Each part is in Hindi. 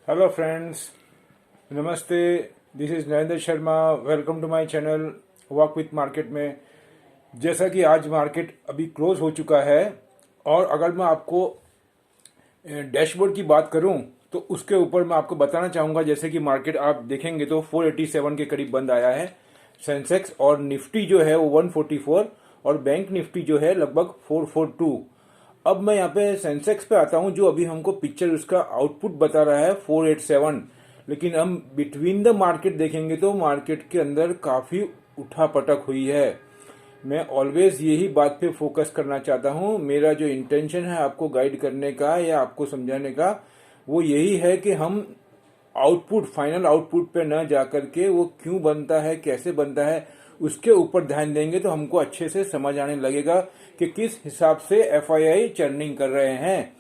हेलो फ्रेंड्स, नमस्ते। This is Narendra Sharma. Welcome to my channel walk with market में। जैसा कि आज मार्केट अभी क्लोज हो चुका है और अगर मैं आपको डैशबोर्ड की बात करूं तो उसके ऊपर मैं आपको बताना चाहूँगा। जैसे कि मार्केट आप देखेंगे तो 487 के करीब बंद आया है सेंसेक्स, और निफ्टी जो है वो 144 और बैंक निफ्टी जो है लगभग 442। अब मैं यहाँ पे सेंसेक्स पे आता हूँ, जो अभी हमको पिक्चर उसका आउटपुट बता रहा है 487। लेकिन हम बिटवीन द मार्केट देखेंगे तो मार्केट के अंदर काफ़ी उठापटक हुई है। मैं ऑलवेज यही बात पे फोकस करना चाहता हूँ। मेरा जो इंटेंशन है आपको गाइड करने का या आपको समझाने का, वो यही है कि हम आउटपुट, फाइनल आउटपुट पे न जा करके वो क्यों बनता है, कैसे बनता है, उसके ऊपर ध्यान देंगे तो हमको अच्छे से समझ आने लगेगा कि किस हिसाब से एफआईआई चर्निंग कर रहे हैं।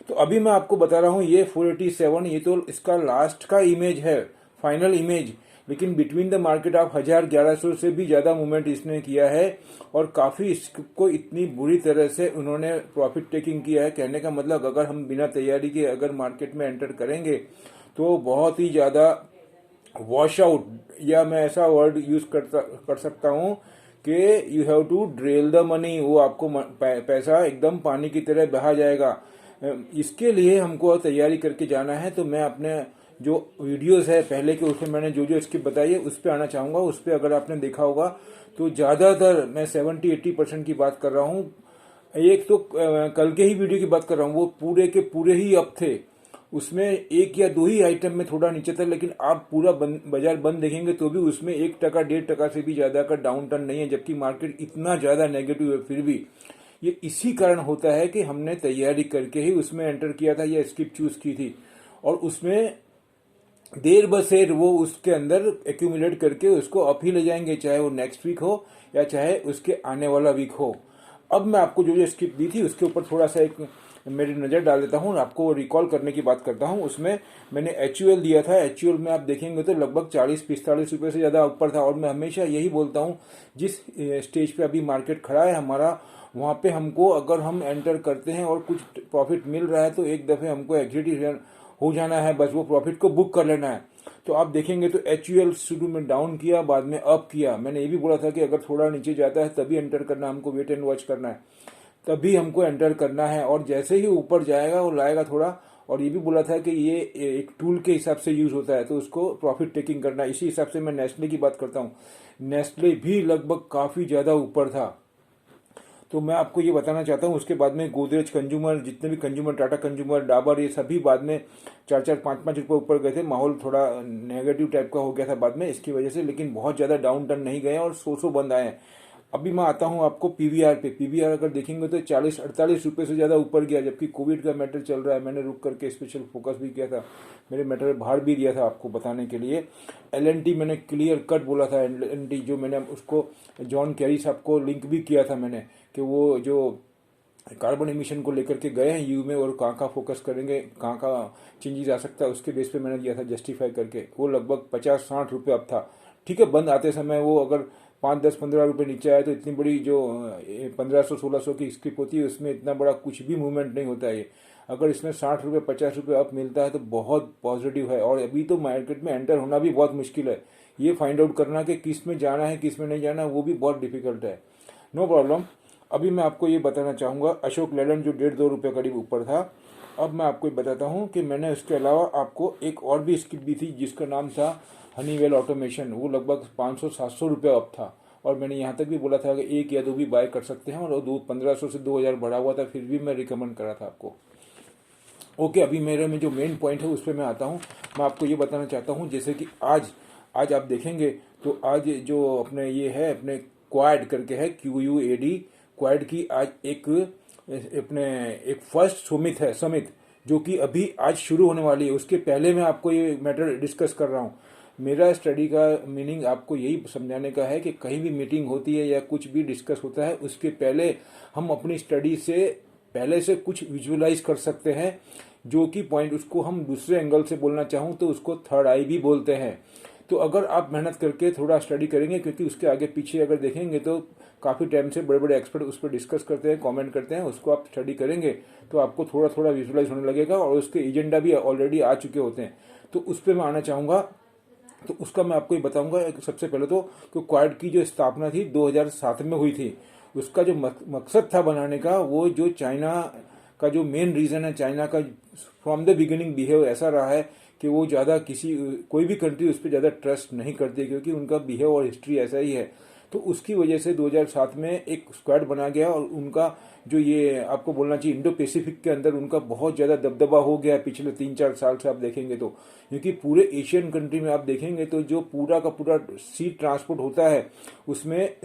तो अभी मैं आपको बता रहा हूँ ये 487, ये तो इसका लास्ट का इमेज है, फाइनल इमेज। लेकिन बिटवीन द मार्केट आप 1100 से भी ज़्यादा मूवमेंट इसने किया है और काफ़ी इसको इतनी बुरी तरह से उन्होंने प्रॉफिट टेकिंग किया है। कहने का मतलब अगर हम बिना तैयारी के अगर मार्केट में एंटर करेंगे तो बहुत ही ज़्यादा वॉश आउट, या मैं ऐसा वर्ड यूज कर सकता हूँ कि you have to drill the money. वो आपको पैसा एकदम पानी की तरह बहा जाएगा। इसके लिए हमको तैयारी करके जाना है। तो मैं अपने जो वीडियोस है पहले के, उसमें मैंने जो जो स्किप बताई है उस पर आना चाहूँगा। उस पर अगर आपने देखा होगा तो ज़्यादातर मैं 70-80% की बात कर रहा हूँ। एक तो कल के ही वीडियो की बात कर रहा हूँ, वो पूरे के पूरे ही अप थे। उसमें एक या दो ही आइटम में थोड़ा नीचे था, लेकिन आप पूरा बाजार बंद देखेंगे तो भी उसमें 1%, 1.5% से भी ज्यादा का डाउन टर्न नहीं है, जबकि मार्केट इतना ज्यादा नेगेटिव है। फिर भी ये इसी कारण होता है कि हमने तैयारी करके ही उसमें एंटर किया था या स्किप चूज की थी, और उसमें देर बसेर वो उसके अंदर एक्यूमुलेट करके उसको अप ही ले जाएंगे, चाहे वो नेक्स्ट वीक हो या चाहे उसके आने वाला वीक हो। अब मैं आपको जो जो स्किप दी थी उसके ऊपर थोड़ा सा एक मेरी नज़र डाल देता हूँ, आपको रिकॉल करने की बात करता हूँ। उसमें मैंने एचयूएल दिया था। एचयूएल में आप देखेंगे तो लगभग 40-45 रुपये से ज़्यादा ऊपर था। और मैं हमेशा यही बोलता हूँ, जिस स्टेज पे अभी मार्केट खड़ा है हमारा, वहाँ पे हमको अगर हम एंटर करते हैं और कुछ प्रॉफिट मिल रहा है तो एक दफ़े हमको एग्जिट हो जाना है, बस वो प्रॉफिट को बुक कर लेना है। तो आप देखेंगे तो एचयूएल शुरू में डाउन किया, बाद में अप किया। मैंने ये भी बोला था कि अगर थोड़ा नीचे जाता है तभी एंटर करना, हमको वेट एंड वॉच करना है, तभी हमको एंटर करना है। और जैसे ही ऊपर जाएगा वो लाएगा थोड़ा। और ये भी बोला था कि ये एक टूल के हिसाब से यूज होता है, तो उसको प्रॉफिट टेकिंग करना है। इसी हिसाब से मैं नेस्ले की बात करता हूँ। नेस्ले भी लगभग काफ़ी ज़्यादा ऊपर था। तो मैं आपको ये बताना चाहता हूँ। उसके बाद में गोदरेज कंज्यूमर, जितने भी कंज्यूमर, टाटा कंज्यूमर, डाबर, ये सभी बाद में 4-4, 5-5 रुपये ऊपर गए थे। माहौल थोड़ा नेगेटिव टाइप का हो गया था बाद में इसकी वजह से, लेकिन बहुत ज़्यादा डाउन टर्न नहीं गए और 100 बंद आए हैं। अभी मैं आता हूँ आपको पीवीआर पे। पीवीआर अगर देखेंगे तो 40-48 रुपये से ज़्यादा ऊपर गया, जबकि कोविड का मैटर चल रहा है। मैंने रुक करके स्पेशल फोकस भी किया था, मेरे मैटर बाहर भी दिया था आपको बताने के लिए। एलएनटी मैंने क्लियर कट बोला था। एलएनटी जो मैंने उसको जॉन कैरी साहब को लिंक भी किया था मैंने, कि वो जो कार्बन एमिशन को लेकर के गए हैं यू में और कहाँ कहाँ फोकस करेंगे, कहाँ कहाँ चेंजेस आ सकता है, उसके बेस पे मैंने दिया था जस्टिफाई करके। वो लगभग 50-60 रुपये अब था। ठीक है, बंद आते समय वो अगर 5-10-15 रुपये नीचे आए तो इतनी बड़ी जो 1500-1600 की स्क्रिप होती है उसमें इतना बड़ा कुछ भी मूवमेंट नहीं होता है। ये अगर इसमें 60 रुपये 50 रुपये अप मिलता है तो बहुत पॉजिटिव है। और अभी तो मार्केट में एंटर होना भी बहुत मुश्किल है। ये फाइंड आउट करना कि किस में जाना है किस में नहीं जाना, वो भी बहुत डिफिकल्ट है। No problem. अभी मैं आपको ये बताना चाहूँगा अशोक लेलैंड जो 1.5-2 रुपये करीब ऊपर था। अब मैं आपको बताता हूँ कि मैंने उसके अलावा आपको एक और भी स्किप दी थी जिसका नाम था हनीवेल ऑटोमेशन। वो लगभग 500-700 रुपये अप था, और मैंने यहाँ तक भी बोला था कि एक या दो भी बाय कर सकते हैं, और 1500 से 2000 बढ़ा हुआ था, फिर भी मैं रिकमेंड करा था आपको। ओके, अभी मेरे में जो मेन पॉइंट है उस पर मैं आता हूँ। मैं आपको ये बताना चाहता हूँ, जैसे कि आज आप देखेंगे तो आज जो अपने ये है, अपने क्वाड करके है, QUAD, क्वाड की आज एक फर्स्ट समिट जो कि अभी आज शुरू होने वाली है। उसके पहले मैं आपको ये मैटर डिस्कस कर रहा हूँ। मेरा स्टडी का मीनिंग आपको यही समझाने का है कि कहीं भी मीटिंग होती है या कुछ भी डिस्कस होता है, उसके पहले हम अपनी स्टडी से पहले से कुछ विजुअलाइज कर सकते हैं, जो कि पॉइंट उसको हम दूसरे एंगल से बोलना चाहूँ तो उसको थर्ड आई भी बोलते हैं। तो अगर आप मेहनत करके थोड़ा स्टडी करेंगे, क्योंकि उसके आगे पीछे अगर देखेंगे तो काफ़ी टाइम से बड़े बड़े एक्सपर्ट उस पर डिस्कस करते हैं, कमेंट करते हैं, उसको आप स्टडी करेंगे तो आपको थोड़ा थोड़ा विजुलाइज होने लगेगा और उसके एजेंडा भी ऑलरेडी आ चुके होते हैं। तो उस पर मैं आना चाहूँगा। तो उसका मैं आपको ये बताऊंगा। सबसे पहले तो कि क्वाड की जो स्थापना थी 2007 में हुई थी। उसका जो मकसद था बनाने का, वो जो चाइना का जो मेन रीज़न है, चाइना का फ्रॉम द बिगिनिंग बिहेव ऐसा रहा है कि वो ज़्यादा कोई भी कंट्री उस पर ज़्यादा ट्रस्ट नहीं करती, क्योंकि उनका बिहेव और हिस्ट्री ऐसा ही है। तो उसकी वजह से 2007 में एक स्क्वाड बना गया और उनका जो ये आपको बोलना चाहिए इंडो पैसिफिक के अंदर उनका बहुत ज़्यादा दबदबा हो गया पिछले 3-4 साल से आप देखेंगे तो। क्योंकि पूरे एशियन कंट्री में आप देखेंगे तो जो पूरा का पूरा सी ट्रांसपोर्ट होता है उसमें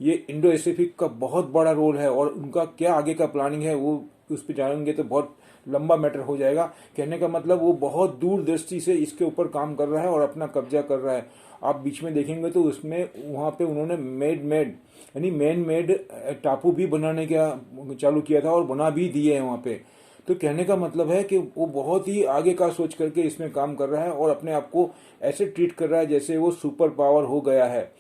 ये इंडो पैसिफिक का बहुत बड़ा रोल है। और उनका क्या आगे का प्लानिंग है वो उस पर जानेंगे तो बहुत लंबा मैटर हो जाएगा। कहने का मतलब वो बहुत दूरदृष्टि से इसके ऊपर काम कर रहा है और अपना कब्जा कर रहा है। आप बीच में देखेंगे तो उसमें वहाँ पे उन्होंने मेड यानी मैन मेड टापू भी बनाने का चालू किया था और बना भी दिए हैं वहाँ पे। तो कहने का मतलब है कि वो बहुत ही आगे का सोच करके इसमें काम कर रहा है और अपने आप को ऐसे ट्रीट कर रहा है जैसे वो सुपर पावर हो गया है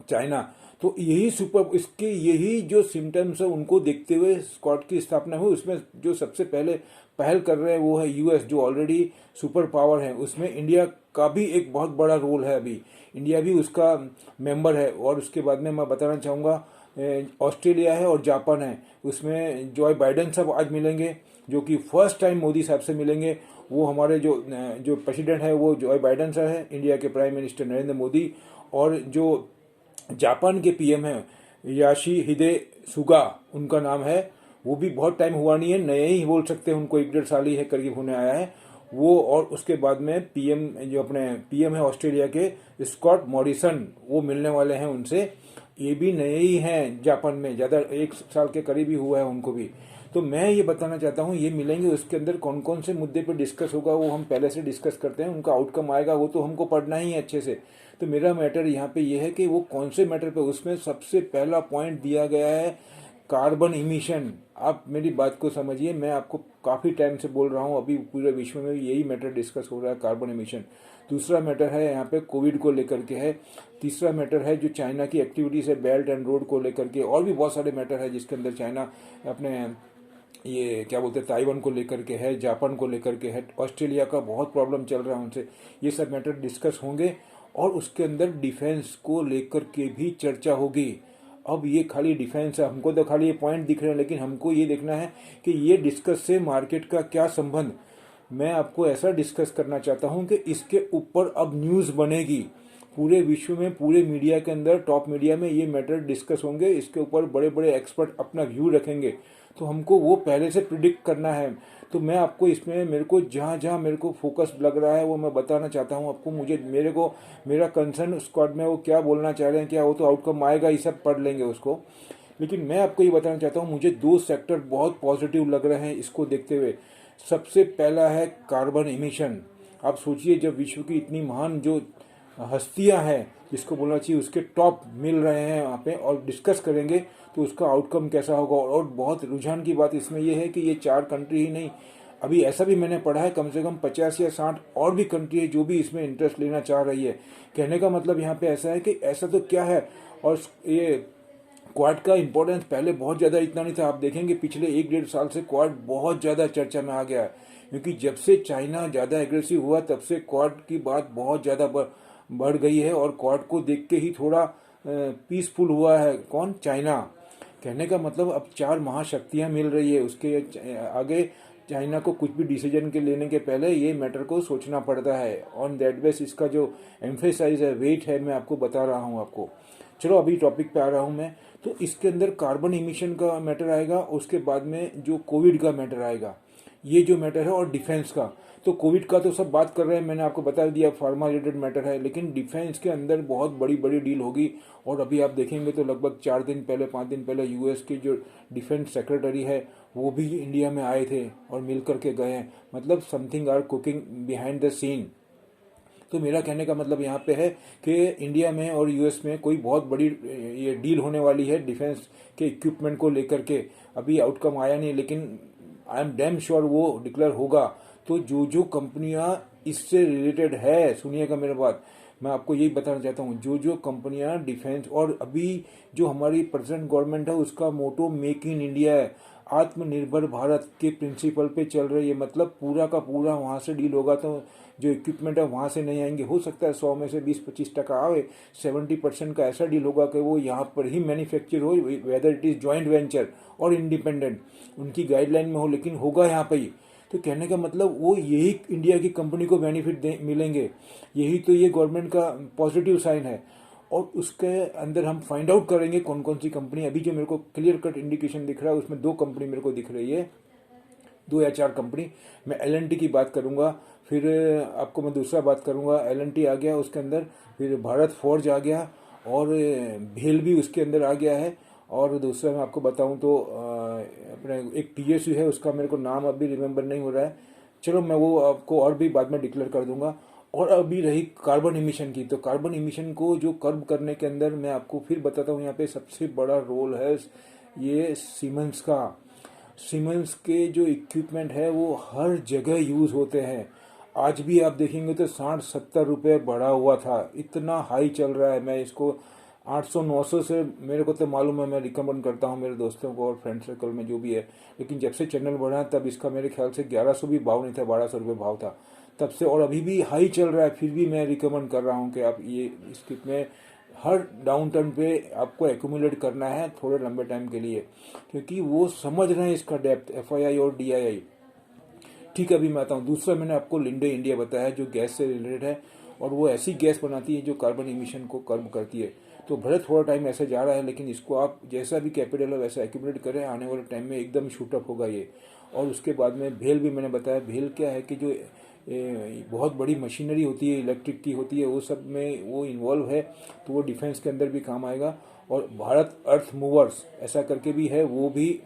चाइना। तो यही जो सिम्टम्स है उनको देखते हुए स्क्वाड की स्थापना हुई। उसमें जो सबसे पहले पहल कर रहे हैं वो है यूएस, जो ऑलरेडी सुपर पावर है। उसमें इंडिया का भी एक बहुत बड़ा रोल है। अभी इंडिया भी उसका मेंबर है। और उसके बाद में मैं बताना चाहूँगा ऑस्ट्रेलिया है और जापान है। उसमें जो बाइडेन साहब आज मिलेंगे, जो कि फर्स्ट टाइम मोदी साहब से मिलेंगे। वो हमारे जो प्रेसिडेंट है वो जो बाइडेन साहब है, इंडिया के प्राइम मिनिस्टर नरेंद्र मोदी। और जो जापान के पीएम है याशिहिदे सुगा उनका नाम है। वो भी बहुत टाइम हुआ नहीं है, नए ही बोल सकते हैं, उनको 1-1.5 साल ही है करीब होने आया है वो। और उसके बाद में पीएम जो अपने पीएम है ऑस्ट्रेलिया के स्कॉट मॉरिसन, वो मिलने वाले हैं उनसे। ये भी नए ही हैं जापान में, ज़्यादा 1 साल के करीब ही हुआ है उनको भी। तो मैं ये बताना चाहता हूँ ये मिलेंगे, उसके अंदर कौन कौन से मुद्दे पर डिस्कस होगा वो हम पहले से डिस्कस करते हैं। उनका आउटकम आएगा वो तो हमको पढ़ना ही है अच्छे से। तो मेरा मैटर यहाँ पे ये है कि वो कौन से मैटर पे, उसमें सबसे पहला पॉइंट दिया गया है कार्बन इमिशन। आप मेरी बात को समझिए, मैं आपको काफ़ी टाइम से बोल रहा हूँ, अभी पूरे विश्व में यही मैटर डिस्कस हो रहा है, कार्बन इमिशन। दूसरा मैटर है यहाँ पे कोविड को लेकर के है। तीसरा मैटर है जो चाइना की एक्टिविटीज़ है बेल्ट एंड रोड को लेकर के। और भी बहुत सारे मैटर है जिसके अंदर चाइना अपने ये क्या बोलते हैं ताइवान को लेकर के है, जापान को लेकर के है, ऑस्ट्रेलिया का बहुत प्रॉब्लम चल रहा है उनसे। ये सब मैटर डिस्कस होंगे और उसके अंदर डिफेंस को लेकर के भी चर्चा होगी। अब ये खाली डिफेंस है, हमको तो खाली ये पॉइंट दिख रहे हैं, लेकिन हमको ये देखना है कि ये डिस्कस से मार्केट का क्या संबंध। मैं आपको ऐसा डिस्कस करना चाहता हूँ कि इसके ऊपर अब न्यूज़ बनेगी पूरे विश्व में, पूरे मीडिया के अंदर, टॉप मीडिया में ये मैटर डिस्कस होंगे। इसके ऊपर बड़े बड़े एक्सपर्ट अपना व्यू रखेंगे। तो हमको वो पहले से प्रिडिक्ट करना है। तो मैं आपको इसमें मेरे को जहाँ जहाँ मेरे को फोकस लग रहा है वो मैं बताना चाहता हूँ आपको। मेरा कंसर्न स्क्वाड में वो क्या बोलना चाह रहे हैं, क्या वो तो आउटकम आएगा, ये सब पढ़ लेंगे उसको। लेकिन मैं आपको ये बताना चाहता हूँ मुझे 2 सेक्टर बहुत पॉजिटिव लग रहे हैं इसको देखते हुए। सबसे पहला है कार्बन इमिशन। आप सोचिए जब विश्व की इतनी महान जो हस्तियां हैं जिसको बोलना चाहिए उसके टॉप मिल रहे हैं वहाँ पे और डिस्कस करेंगे तो उसका आउटकम कैसा होगा। और बहुत रुझान की बात इसमें यह है कि ये 4 कंट्री ही नहीं, अभी ऐसा भी मैंने पढ़ा है कम से कम 50 या 60 और भी कंट्री है जो भी इसमें इंटरेस्ट लेना चाह रही है। कहने का मतलब यहाँ पे ऐसा है कि ऐसा तो क्या है। और ये क्वाड का इंपॉर्टेंस पहले बहुत ज़्यादा इतना नहीं था। आप देखेंगे पिछले 1-1.5 साल से क्वाड बहुत ज़्यादा चर्चा में आ गया है, क्योंकि जब से चाइना ज़्यादा एग्रेसिव हुआ तब से क्वाड की बात बहुत ज़्यादा बढ़ गई है। और क्वाड को देख के ही थोड़ा पीसफुल हुआ है कौन, चाइना। कहने का मतलब अब 4 महाशक्तियाँ मिल रही है, उसके आगे चाइना को कुछ भी डिसीजन के लेने के पहले ये मैटर को सोचना पड़ता है। ऑन दैट बेस इसका जो एम्फेसाइज है, वेट है, मैं आपको बता रहा हूँ आपको। चलो अभी टॉपिक पे आ रहा हूँ मैं। तो इसके अंदर कार्बन इमिशन का मैटर आएगा, उसके बाद में जो कोविड का मैटर आएगा, ये जो मैटर है, और डिफेंस का। तो कोविड का तो सब बात कर रहे हैं, मैंने आपको बता दिया फार्मा रिलेटेड मैटर है, लेकिन डिफेंस के अंदर बहुत बड़ी बड़ी डील होगी। और अभी आप देखेंगे तो लगभग 4 दिन पहले 5 दिन पहले यूएस के जो डिफेंस सेक्रेटरी है वो भी इंडिया में आए थे और मिल करके गए हैं। मतलब something are cooking behind the scene. तो मेरा कहने का मतलब यहाँ पे है कि इंडिया में और यूएस में कोई बहुत बड़ी ये डील होने वाली है डिफेंस के इक्विपमेंट को लेकर के। अभी आउटकम आया नहीं, लेकिन आई एम डैम श्योर वो डिक्लेयर होगा। तो जो जो कंपनियां इससे रिलेटेड है, सुनिएगा मेरे बात, मैं आपको यही बताना चाहता हूँ, जो जो कंपनियां डिफेंस, और अभी जो हमारी प्रेजेंट गवर्नमेंट है उसका मोटो मेक इन इंडिया है, आत्मनिर्भर भारत के प्रिंसिपल पे चल रही है। मतलब पूरा का पूरा वहाँ से डील होगा, तो जो इक्विपमेंट है वहाँ से नहीं आएंगे। हो सकता है 100 में से 20-25% आवे, 70% का ऐसा डील होगा कि वो यहाँ पर ही मैन्युफैक्चर हो, whether it is joint venture और इंडिपेंडेंट, उनकी गाइडलाइन में हो, लेकिन होगा यहाँ पे ही। तो कहने का मतलब वो यही इंडिया की कंपनी को बेनिफिट मिलेंगे, यही तो ये गवर्नमेंट का पॉजिटिव साइन है। और उसके अंदर हम फाइंड आउट करेंगे कौन कौन सी कंपनी, अभी जो मेरे को क्लियर कट इंडिकेशन दिख रहा है उसमें 2 कंपनी मेरे को दिख रही है, 2 या 4 कंपनी। मैं एल की बात करूंगा, फिर आपको मैं दूसरा बात करूंगा। एल आ गया उसके अंदर, फिर भारत फोर्ज आ गया, और भेल भी उसके अंदर आ गया है। और दूसरा मैं आपको बताऊं तो अपने एक टीएसयू है, उसका मेरे को नाम अभी रिमेम्बर नहीं हो रहा है, चलो मैं वो आपको और भी बाद में डिक्लेयर कर दूंगा। और अभी रही कार्बन इमिशन की, तो कार्बन इमिशन को जो कर्ब करने के अंदर मैं आपको फिर बताता हूँ, यहाँ पे सबसे बड़ा रोल है ये सीमेंस का। सीमेंस के जो इक्विपमेंट है वो हर जगह यूज़ होते हैं। आज भी आप देखेंगे तो 60-70 रुपये बढ़ा हुआ था, इतना हाई चल रहा है। मैं इसको 800-900 से, मेरे को तो मालूम है, मैं रिकमेंड करता हूँ मेरे दोस्तों को और फ्रेंड सर्कल में जो भी है। लेकिन जब से चैनल बढ़ा तब इसका मेरे ख्याल से 1100 भी भाव नहीं था, 1200 रुपये भाव था तब से, और अभी भी हाई चल रहा है। फिर भी मैं रिकमेंड कर रहा हूँ कि आप ये इसके में हर डाउन टर्न पे आपको एक्यूमुलेट करना है थोड़े लंबे टाइम के लिए, क्योंकि वो समझ रहे हैं इसका डेप्थ, FII और DII। ठीक है, अभी मैं आता हूँ। दूसरा मैंने आपको लिंडे इंडिया बताया जो गैस से रिलेटेड है, और वो ऐसी गैस बनाती है जो कार्बन इमिशन को कर्ब करती है। तो भले थोड़ा टाइम ऐसे जा रहा है, लेकिन इसको आप जैसा भी कैपिटल है वैसा एक्यूमुलेट करें, आने वाले टाइम में एकदम शूटअप होगा ये। और उसके बाद में भेल भी मैंने बताया। भेल क्या है कि जो बहुत बड़ी मशीनरी होती है, इलेक्ट्रिक की होती है, वो सब में वो इन्वॉल्व है, तो वो डिफेंस के अंदर भी काम आएगा। और भारत अर्थ मूवर्स ऐसा करके भी है, वो भी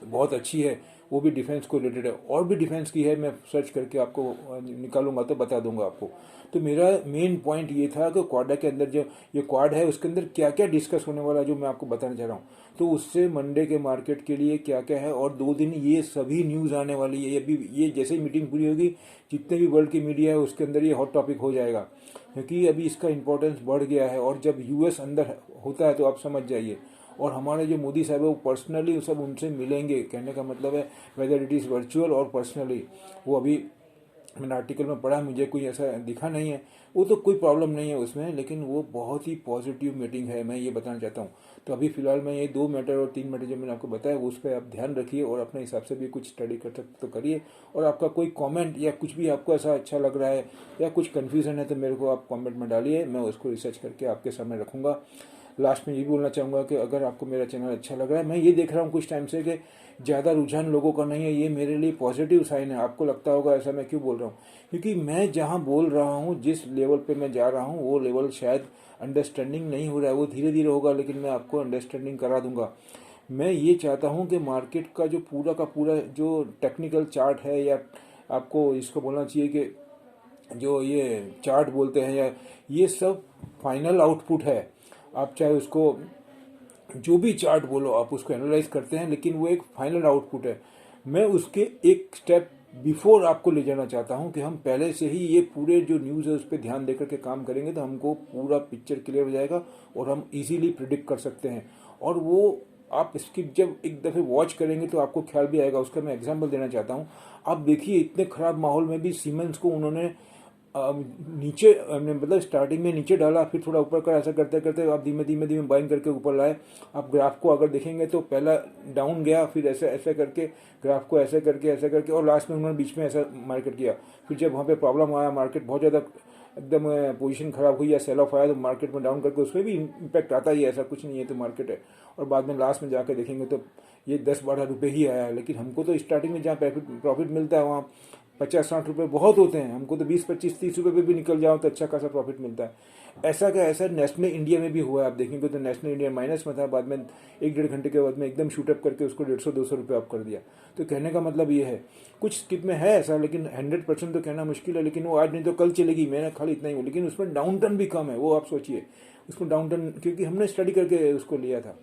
बहुत अच्छी है, वो भी डिफेंस को रिलेटेड है। और भी डिफेंस की है, मैं सर्च करके आपको निकालूंगा तो बता दूंगा आपको। तो मेरा मेन पॉइंट ये था कि क्वाडा के अंदर जो ये क्वाड है उसके अंदर क्या क्या डिस्कस होने वाला है, जो मैं आपको बताना चाह रहा हूँ। तो उससे मंडे के मार्केट के लिए क्या क्या है, और 2 दिन ये सभी न्यूज़ आने वाली है। अभी ये जैसे ही मीटिंग पूरी होगी, जितने भी वर्ल्ड की मीडिया है उसके अंदर ये हॉट टॉपिक हो जाएगा, क्योंकि अभी इसका इंपॉर्टेंस बढ़ गया है। और जब US अंदर होता है तो आप समझ जाइए। और हमारे जो मोदी साहब है वो पर्सनली सब उनसे मिलेंगे, कहने का मतलब है वेदर इट इज़ वर्चुअल और पर्सनली। वो अभी मैंने आर्टिकल में पढ़ा, मुझे कोई ऐसा दिखा नहीं है, वो तो कोई प्रॉब्लम नहीं है उसमें, लेकिन वो बहुत ही पॉजिटिव मीटिंग है, मैं ये बताना चाहता हूँ। तो अभी फिलहाल मैं ये 2 मैटर और 3 मैटर जो मैंने आपको बताया उस पर आप ध्यान रखिए, और अपने हिसाब से भी कुछ स्टडी कर सकते तो करिए। और आपका कोई कमेंट या कुछ भी आपको ऐसा अच्छा लग रहा है या कुछ कन्फ्यूज़न है तो मेरे को आप कमेंट में डालिए, मैं उसको रिसर्च करके आपके सामने रखूँगा। लास्ट में ये भी बोलना चाहूँगा कि अगर आपको मेरा चैनल अच्छा लग रहा है, मैं ये देख रहा हूँ कुछ टाइम से कि ज़्यादा रुझान लोगों का नहीं है, ये मेरे लिए पॉजिटिव साइन है। आपको लगता होगा ऐसा, मैं क्यों बोल रहा हूँ, क्योंकि मैं जहाँ बोल रहा हूँ, जिस लेवल पे मैं जा रहा हूँ, वो लेवल शायद अंडरस्टैंडिंग नहीं हो रहा है, वो धीरे धीरे होगा, लेकिन मैं आपको अंडरस्टैंडिंग करा दूंगा। मैं ये चाहता हूँ कि मार्केट का जो पूरा जो टेक्निकल चार्ट है, या आपको इसको बोलना चाहिए कि जो ये चार्ट बोलते हैं, या ये सब फाइनल आउटपुट है। आप चाहे उसको जो भी चार्ट बोलो, आप उसको एनालाइज करते हैं, लेकिन वो एक फाइनल आउटपुट है। मैं उसके एक स्टेप बिफोर आपको ले जाना चाहता हूं कि हम पहले से ही ये पूरे जो न्यूज़ है उस पर ध्यान देकर के काम करेंगे, तो हमको पूरा पिक्चर क्लियर हो जाएगा और हम इजीली प्रिडिक्ट कर सकते हैं। और वो आप इसकी जब एक दफ़े वॉच करेंगे तो आपको ख्याल भी आएगा। उसका मैं एग्जांपल देना चाहता हूँ। आप देखिए, इतने ख़राब माहौल में भी सीमेंस को उन्होंने नीचे, मतलब स्टार्टिंग में नीचे डाला, फिर थोड़ा ऊपर कर, ऐसा करते करते आप धीमे धीमे धीमे बाइंग करके ऊपर लाए। आप ग्राफ को अगर देखेंगे तो पहला डाउन गया, फिर ऐसे ऐसे करके ग्राफ को ऐसे करके और लास्ट में उन्होंने बीच में ऐसा मार्केट किया। फिर जब वहाँ पे प्रॉब्लम आया, मार्केट बहुत ज़्यादा एकदम पोजीशन खराब हुई या सेल ऑफ आया, तो मार्केट में डाउन करके उसमें भी इम्पैक्ट आता ही है, ऐसा कुछ नहीं है, तो मार्केट है। और बाद में लास्ट में जाकर देखेंगे तो ये 10-12 रुपये ही आया है। लेकिन हमको तो स्टार्टिंग में जहाँ प्रॉफिट मिलता है वहाँ 50-60 रुपये बहुत होते हैं, हमको तो 20-25-30 रुपये पे भी निकल जाओ तो अच्छा खासा प्रॉफिट मिलता है। ऐसा क्या, ऐसा नेशनल इंडिया में भी हुआ है। आप देखेंगे तो नेशनल इंडिया माइनस में था, बाद में 1-1.5 घंटे के बाद में एकदम शूटअप करके उसको 150-200 रुपये अप कर दिया। तो कहने का मतलब ये है, कुछ स्किप में है ऐसा, लेकिन 100% तो कहना मुश्किल है। लेकिन वो आज नहीं तो कल चलेगी, मैंने खाली इतना ही हूँ। लेकिन उसमें डाउन टर्न भी कम है, वो आप सोचिए। उसमें डाउन टर्न, क्योंकि हमने स्टडी करके उसको लिया था,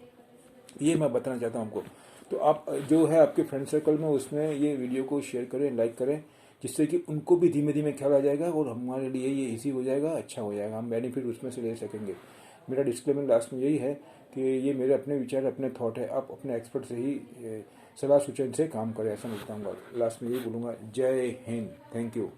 ये मैं बताना चाहता हूँ आपको। तो आप जो है आपके फ्रेंड सर्कल में उसमें ये वीडियो को शेयर करें, लाइक करें, जिससे कि उनको भी धीमे धीमे ख्याल आ जाएगा और हमारे लिए ये इजी हो जाएगा, अच्छा हो जाएगा, हम बेनिफिट उसमें से ले सकेंगे। मेरा डिस्क्लेमर लास्ट में यही है कि ये मेरे अपने विचार, अपने थॉट है, आप अपने एक्सपर्ट से ही सलाह सूचन से काम करें, ऐसा मैं बताऊँगा। लास्ट में यही बोलूँगा, जय हिंद, थैंक यू।